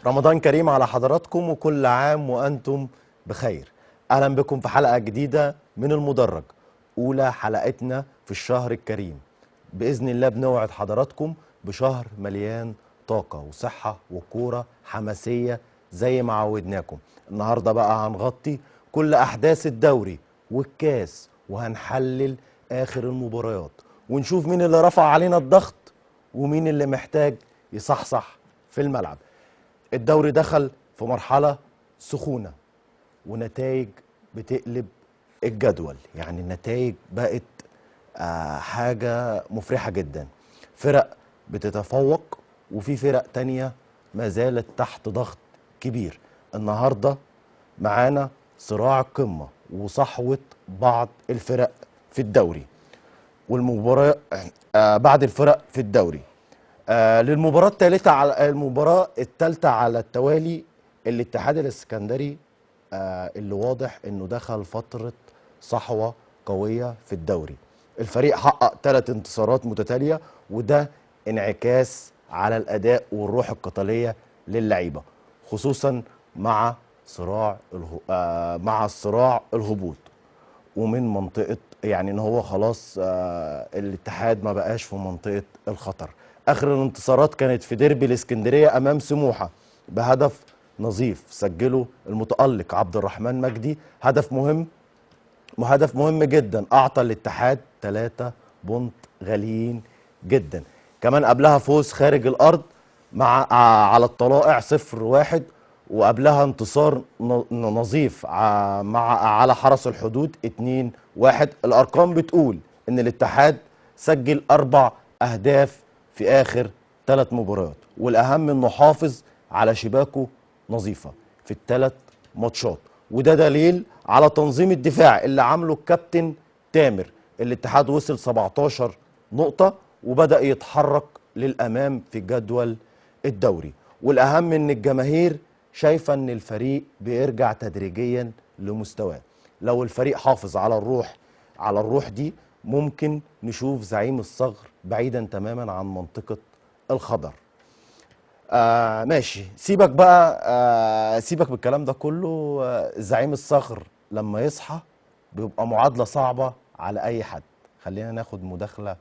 رمضان كريم على حضراتكم وكل عام وأنتم بخير. أهلا بكم في حلقة جديدة من المدرج، أولى حلقتنا في الشهر الكريم. بإذن الله بنوعد حضراتكم بشهر مليان طاقة وصحة وكورة حماسية زي ما عودناكم. النهاردة بقى هنغطي كل أحداث الدوري والكاس، وهنحلل آخر المباريات ونشوف مين اللي رفع علينا الضغط ومين اللي محتاج يصحصح في الملعب. الدوري دخل في مرحلة سخونة ونتائج بتقلب الجدول، يعني النتائج بقت حاجة مفرحة جدا. فرق بتتفوق وفي فرق تانية ما زالت تحت ضغط كبير. النهاردة معانا صراع قمة وصحوة بعض الفرق في الدوري والمباراة بعد الفرق في الدوري. للمباراة الثالثة على المباراة الثالثة على التوالي الاتحاد الاسكندري، اللي واضح انه دخل فترة صحوة قوية في الدوري. الفريق حقق 3 انتصارات متتالية، وده انعكاس على الاداء والروح القتالية للعيبة، خصوصا مع الصراع الهبوط ومن منطقة، يعني ان هو خلاص الاتحاد ما بقاش في منطقة الخطر. اخر الانتصارات كانت في ديربي الاسكندرية امام سموحة بهدف نظيف سجله المتألق عبد الرحمن مجدي، هدف مهم جدا اعطى الاتحاد 3 بونت غاليين جدا. كمان قبلها فوز خارج الارض على الطلائع 0-1، وقبلها انتصار نظيف على حرس الحدود 2-1. الارقام بتقول ان الاتحاد سجل 4 اهداف في اخر 3 مباريات، والاهم انه حافظ على شباكه نظيفه في ال3 ماتشات، وده دليل على تنظيم الدفاع اللي عامله الكابتن تامر. الاتحاد وصل 17 نقطه وبدأ يتحرك للامام في جدول الدوري، والاهم ان الجماهير شايفه ان الفريق بيرجع تدريجيا لمستواه. لو الفريق حافظ على الروح دي، ممكن نشوف زعيم الصغر بعيدا تماما عن منطقه الخضر. ماشي، سيبك بقى، سيبك بالكلام ده كله. زعيم الصغر لما يصحى بيبقى معادله صعبه على اي حد. خلينا ناخد مداخله